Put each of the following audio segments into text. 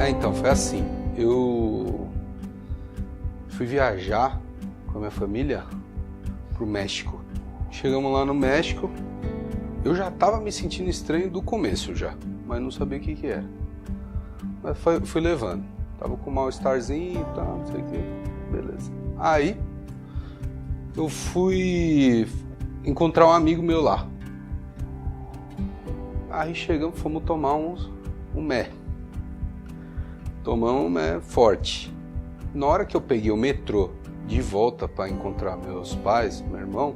Então, foi assim. Eu fui viajar com a minha família pro México. Chegamos lá no México, eu já tava me sentindo estranho do começo já, mas não sabia o que era. Mas fui levando. Tava com um mal-estarzinho e tal, não sei o que. Beleza. Aí, eu fui encontrar um amigo meu lá. Aí chegamos, fomos tomar um mé. Tomamos um mé forte. Na hora que eu peguei o metrô de volta para encontrar meus pais, meu irmão,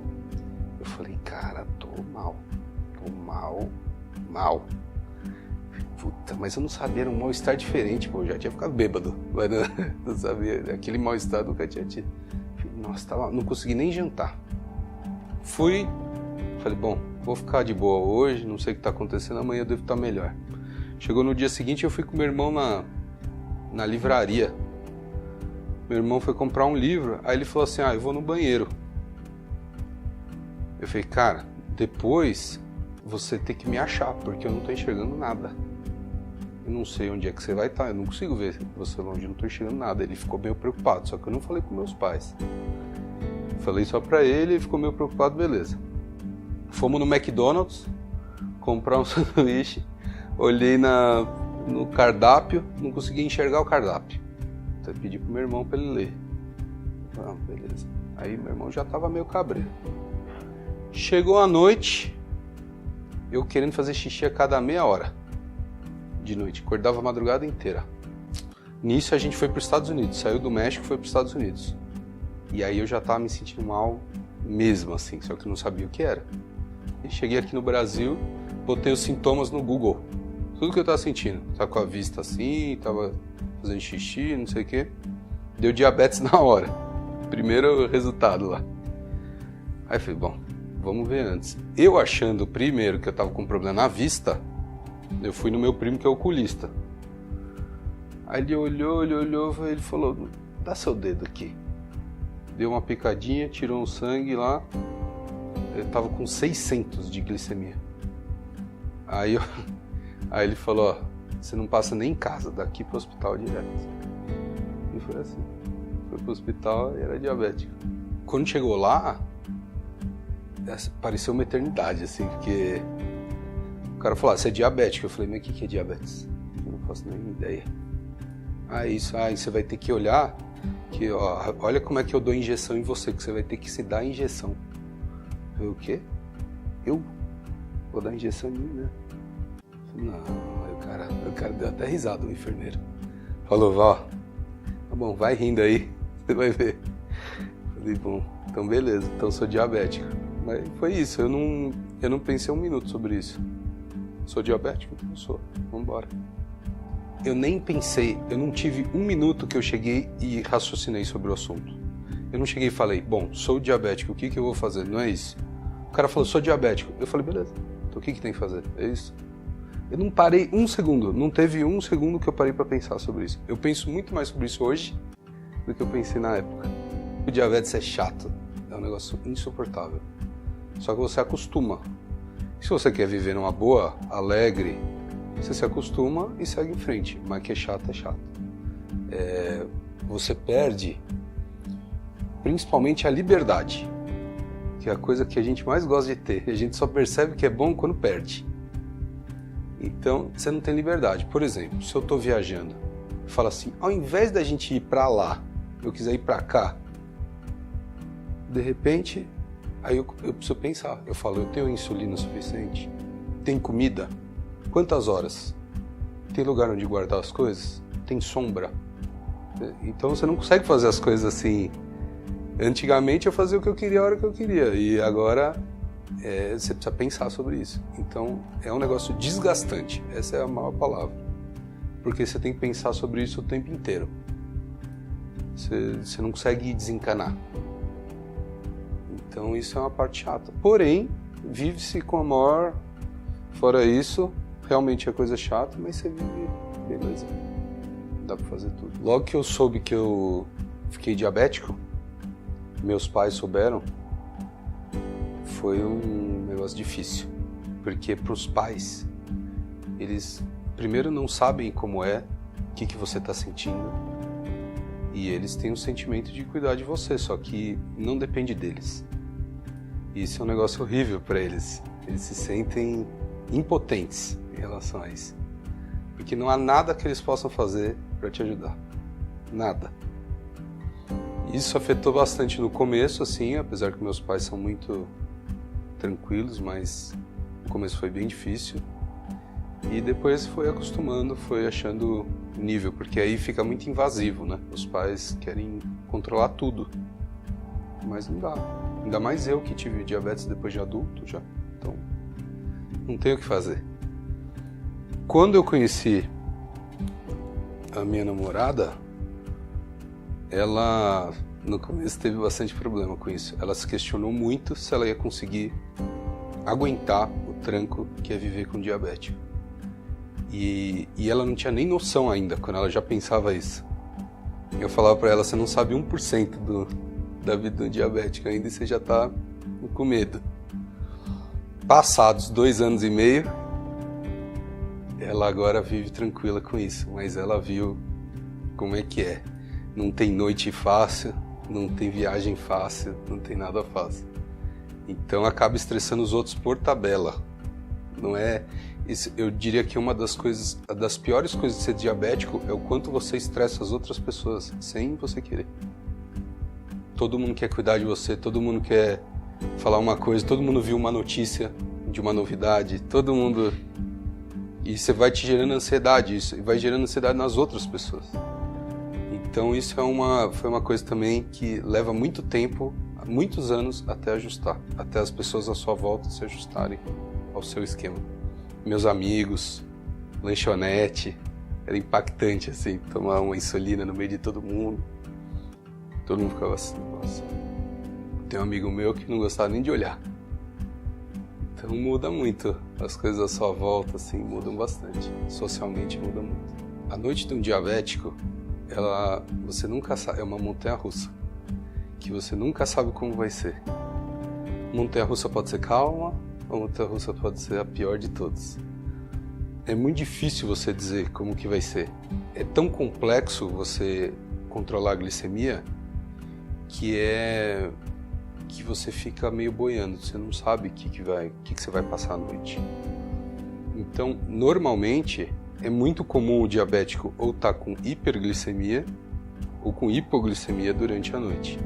eu falei, cara, tô mal. Puta, mas eu não sabia, era um mal-estar diferente, pô, eu já tinha ficado bêbado, mas não sabia, aquele mal-estar nunca tinha tido. Nossa, não consegui nem jantar. Falei, bom, vou ficar de boa hoje, não sei o que tá acontecendo, amanhã eu devo estar melhor. Chegou no dia seguinte, eu fui com meu irmão na livraria. Meu irmão foi comprar um livro, aí ele falou assim, eu vou no banheiro. Eu falei, cara, depois você tem que me achar, porque eu não tô enxergando nada. Eu não sei onde é que você vai estar, eu não consigo ver você longe, eu não tô enxergando nada. Ele ficou meio preocupado, só que eu não falei com meus pais. Falei só pra ele, ele ficou meio preocupado, beleza. Fomos no McDonald's, comprar um sanduíche, olhei no cardápio, não consegui enxergar o cardápio. Então eu pedi pro meu irmão pra ele ler. Beleza. Aí meu irmão já tava meio cabreiro. Chegou a noite, eu querendo fazer xixi a cada meia hora de noite, acordava a madrugada inteira. Nisso a gente foi para os Estados Unidos, saiu do México e foi para os Estados Unidos. E aí eu já tava me sentindo mal mesmo, assim, só que eu não sabia o que era. E cheguei aqui no Brasil, botei os sintomas no Google, tudo que eu tava sentindo. Tava com a vista assim, tava fazendo xixi, não sei o que. Deu diabetes na hora, primeiro resultado lá. Aí eu falei, bom, vamos ver antes. Eu achando primeiro que eu tava com problema na vista, eu fui no meu primo que é oculista. Aí ele olhou, ele falou, dá seu dedo aqui. Deu uma picadinha, tirou um sangue lá, eu tava com 600 de glicemia. Aí ele falou, você não passa nem em casa, daqui pro hospital direto. E foi assim, foi pro hospital e era diabético. Quando chegou lá, pareceu uma eternidade, assim, porque o cara falou, você é diabético. Eu falei, mas o que é diabetes? Eu não faço nem ideia. Aí você vai ter que olhar, que ó, olha como é que eu dou injeção em você, que você vai ter que se dar injeção. Eu falei, o quê? Eu? Vou dar injeção em mim, né? Eu falei, não, aí o cara deu até risada, o enfermeiro. Falou, ó, tá bom, vai rindo aí, você vai ver. Eu falei, bom, então beleza, então eu sou diabético. Mas foi isso, eu não pensei um minuto sobre isso. Sou diabético? Então sou. Vambora. Eu nem pensei, eu não tive um minuto que eu cheguei e raciocinei sobre o assunto. Eu não cheguei e falei, bom, sou diabético, o que eu vou fazer? Não é isso. O cara falou, sou diabético. Eu falei, beleza, então o que tem que fazer? É isso. Eu não parei um segundo, não teve um segundo que eu parei para pensar sobre isso. Eu penso muito mais sobre isso hoje do que eu pensei na época. O diabetes é chato, é um negócio insuportável. Só que você acostuma. Se você quer viver numa boa, alegre, você se acostuma e segue em frente. Mas que é chato, é chato. Você perde, principalmente a liberdade, que é a coisa que a gente mais gosta de ter. A gente só percebe que é bom quando perde. Então, você não tem liberdade. Por exemplo, se eu estou viajando, eu falo assim, ao invés da gente ir para lá, eu quiser ir para cá, de repente... Aí eu preciso pensar, eu falo, eu tenho insulina suficiente? Tem comida? Quantas horas? Tem lugar onde guardar as coisas? Tem sombra? Então você não consegue fazer as coisas assim. Antigamente eu fazia o que eu queria a hora que eu queria, e agora você precisa pensar sobre isso. Então é um negócio desgastante, essa é a maior palavra. Porque você tem que pensar sobre isso o tempo inteiro. Você não consegue desencanar. Então isso é uma parte chata. Porém, vive-se com a maior... Fora isso, realmente é coisa chata, mas você vive beleza. Dá pra fazer tudo. Logo que eu soube que eu fiquei diabético, meus pais souberam, foi um negócio difícil. Porque pros pais, eles primeiro não sabem como é que você está sentindo. E eles têm o sentimento de cuidar de você, só que não depende deles. Isso é um negócio horrível para eles. Eles se sentem impotentes em relação a isso. Porque não há nada que eles possam fazer para te ajudar. Nada. Isso afetou bastante no começo, assim, apesar que meus pais são muito tranquilos, mas no começo foi bem difícil. E depois foi acostumando, foi achando nível, porque aí fica muito invasivo, né? Os pais querem controlar tudo, mas não dá. Ainda mais eu que tive diabetes depois de adulto já, então não tenho o que fazer. Quando eu conheci a minha namorada, ela no começo teve bastante problema com isso. Ela se questionou muito se ela ia conseguir aguentar o tranco que é viver com diabetes. E ela não tinha nem noção ainda, quando ela já pensava isso. Eu falava pra ela, você não sabe 1% da vida do diabético ainda e você já tá com medo. Passados 2 anos e meio, ela agora vive tranquila com isso, mas ela viu como é que é. Não tem noite fácil, não tem viagem fácil, não tem nada fácil. Então acaba estressando os outros por tabela. Não é... Isso, eu diria que uma das piores coisas de ser diabético é o quanto você estressa as outras pessoas, sem você querer. Todo mundo quer cuidar de você, todo mundo quer falar uma coisa, todo mundo viu uma notícia de uma novidade, todo mundo... E você vai te gerando ansiedade, isso, e vai gerando ansiedade nas outras pessoas. Então isso foi uma coisa também que leva muito tempo, muitos anos, até ajustar, até as pessoas à sua volta se ajustarem ao seu esquema. Meus amigos, lanchonete, era impactante assim, tomar uma insulina no meio de todo mundo. Todo mundo ficava assim, nossa. Tem um amigo meu que não gostava nem de olhar. Então muda muito, as coisas à sua volta assim mudam bastante, socialmente muda muito. A noite de um diabético, você nunca sabe, é uma montanha-russa, que você nunca sabe como vai ser. Montanha-russa pode ser calma, a montanha-russa pode ser a pior de todas. É muito difícil você dizer como que vai ser. É tão complexo você controlar a glicemia que você fica meio boiando, você não sabe o que você vai passar à noite. Então, normalmente, é muito comum o diabético ou estar com hiperglicemia ou com hipoglicemia durante a noite.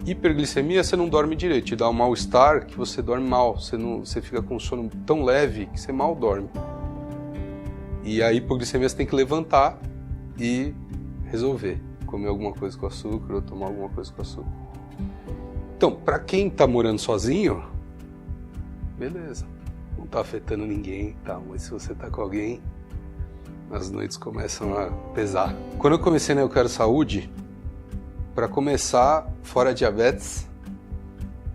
Hiperglicemia, você não dorme direito, te dá um mal-estar que você dorme mal, você fica com um sono tão leve que você mal dorme. E a hipoglicemia você tem que levantar e resolver, comer alguma coisa com açúcar ou tomar alguma coisa com açúcar. Então, para quem está morando sozinho, beleza, não está afetando ninguém, tá? Mas se você está com alguém, as noites começam a pesar. Quando eu comecei na Eu Quero Saúde, para começar, fora diabetes,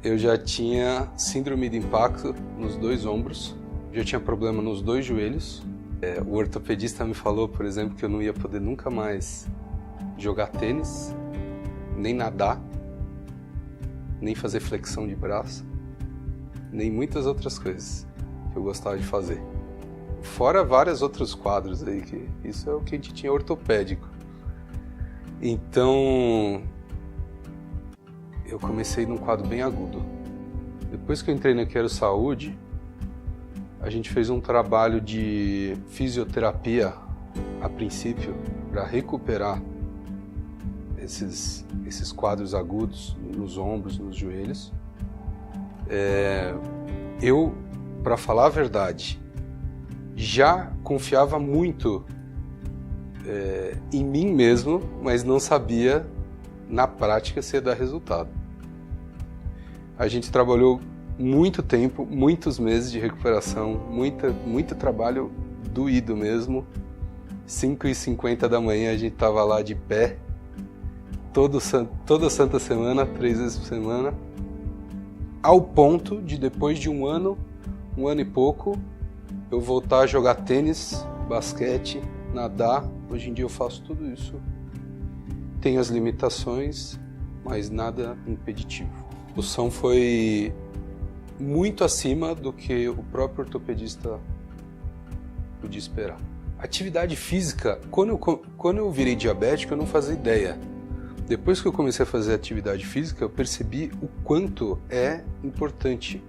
eu já tinha síndrome de impacto nos 2 ombros, já tinha problema nos 2 joelhos. O ortopedista me falou, por exemplo, que eu não ia poder nunca mais jogar tênis, nem nadar, nem fazer flexão de braço, nem muitas outras coisas que eu gostava de fazer. Fora vários outros quadros aí, que isso é o que a gente tinha ortopédico. Então, eu comecei num quadro bem agudo. Depois que eu entrei na Quero Saúde, a gente fez um trabalho de fisioterapia, a princípio, para recuperar esses quadros agudos nos ombros, nos joelhos. Eu, para falar a verdade, já confiava muito em mim mesmo, mas não sabia na prática se ia dar resultado. A gente trabalhou muito tempo, muitos meses de recuperação, muito trabalho doído mesmo. 5h50 da manhã a gente estava lá de pé, toda santa semana, 3 vezes por semana, ao ponto de depois de um ano e pouco, eu voltar a jogar tênis, basquete, nadar. Hoje em dia eu faço tudo isso. Tem as limitações, mas nada impeditivo. A evolução foi muito acima do que o próprio ortopedista podia esperar. Atividade física, quando eu virei diabético, eu não fazia ideia. Depois que eu comecei a fazer atividade física, eu percebi o quanto é importante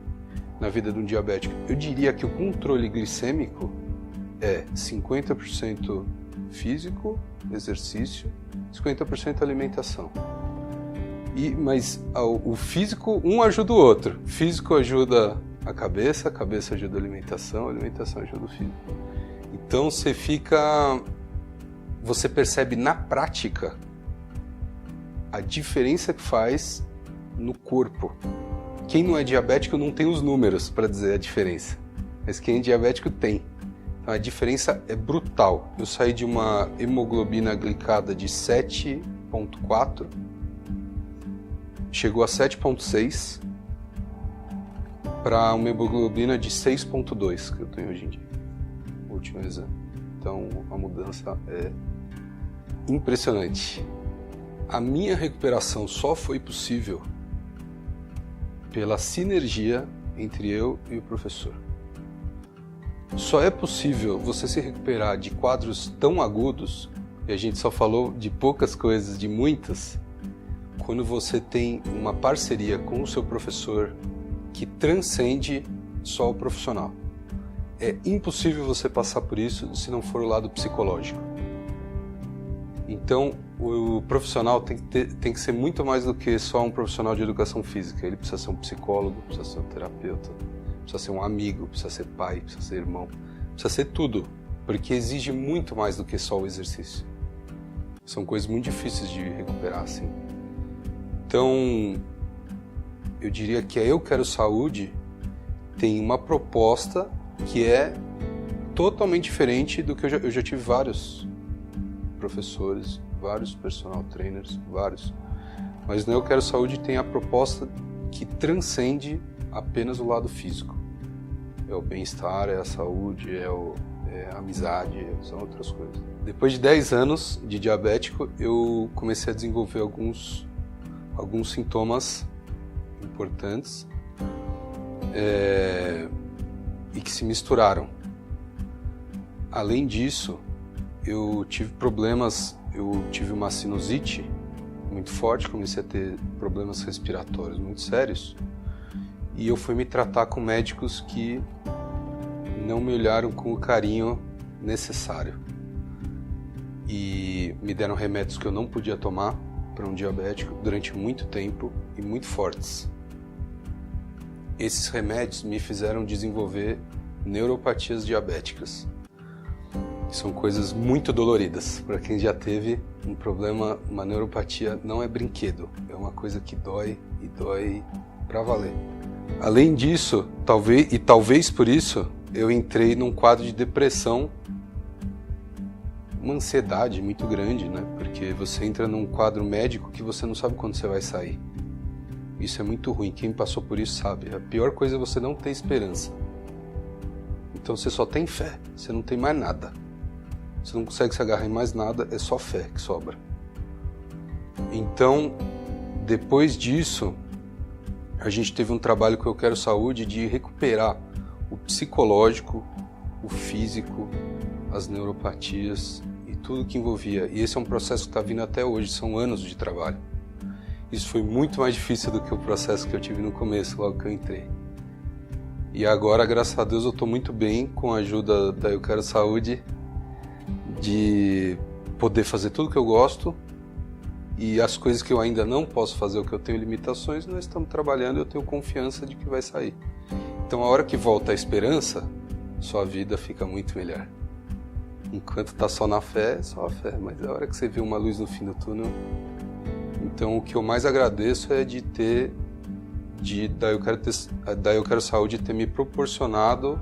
na vida de um diabético. Eu diria que o controle glicêmico é 50% físico, exercício, 50% alimentação. Mas o físico, um ajuda o outro. O físico ajuda a cabeça ajuda a alimentação ajuda o físico. Então você percebe na prática a diferença que faz no corpo. Quem não é diabético não tem os números para dizer a diferença, mas quem é diabético tem. Então a diferença é brutal. Eu saí de uma hemoglobina glicada de 7,4, chegou a 7,6 para uma hemoglobina de 6,2 que eu tenho hoje em dia, o último exame. Então a mudança é impressionante. A minha recuperação só foi possível pela sinergia entre eu e o professor. Só é possível você se recuperar de quadros tão agudos, e a gente só falou de poucas coisas, de muitas, quando você tem uma parceria com o seu professor que transcende só o profissional. É impossível você passar por isso se não for o lado psicológico. Então, o profissional tem que ser muito mais do que só um profissional de educação física. Ele precisa ser um psicólogo, precisa ser um terapeuta, precisa ser um amigo, precisa ser pai, precisa ser irmão, precisa ser tudo, porque exige muito mais do que só o exercício. São coisas muito difíceis de recuperar, assim. Então, eu diria que a Eu Quero Saúde tem uma proposta que é totalmente diferente do que eu já tive vários professores, vários personal trainers, vários. Mas no Eu Quero Saúde tem a proposta que transcende apenas o lado físico. É o bem-estar, é a saúde, é a amizade, são outras coisas. Depois de 10 anos de diabético, eu comecei a desenvolver alguns sintomas importantes e que se misturaram. Além disso, eu tive problemas, eu tive uma sinusite muito forte, comecei a ter problemas respiratórios muito sérios e eu fui me tratar com médicos que não me olharam com o carinho necessário e me deram remédios que eu não podia tomar para um diabético durante muito tempo e muito fortes. Esses remédios me fizeram desenvolver neuropatias diabéticas. São coisas muito doloridas. Para quem já teve um problema, uma neuropatia não é brinquedo. É uma coisa que dói e dói para valer. Além disso, talvez por isso, eu entrei num quadro de depressão, uma ansiedade muito grande, né? Porque você entra num quadro médico que você não sabe quando você vai sair. Isso é muito ruim. Quem passou por isso sabe. A pior coisa é você não ter esperança. Então você só tem fé, você não tem mais nada. Você não consegue se agarrar em mais nada, é só fé que sobra. Então, depois disso, a gente teve um trabalho que Eu Quero Saúde de recuperar o psicológico, o físico, as neuropatias e tudo que envolvia. E esse é um processo que está vindo até hoje, são anos de trabalho. Isso foi muito mais difícil do que o processo que eu tive no começo, logo que eu entrei. E agora, graças a Deus, eu estou muito bem com a ajuda da Eu Quero Saúde, de poder fazer tudo que eu gosto e as coisas que eu ainda não posso fazer, o que eu tenho limitações, nós estamos trabalhando e eu tenho confiança de que vai sair. Então, a hora que volta a esperança, sua vida fica muito melhor. Enquanto está só na fé, é só a fé, mas a hora que você vê uma luz no fim do túnel... Então, o que eu mais agradeço é da Eu Quero Saúde ter me proporcionado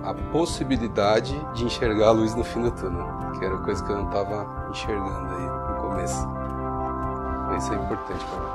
a possibilidade de enxergar a luz no fim do túnel, que era coisa que eu não estava enxergando aí no começo. Isso é importante para mim.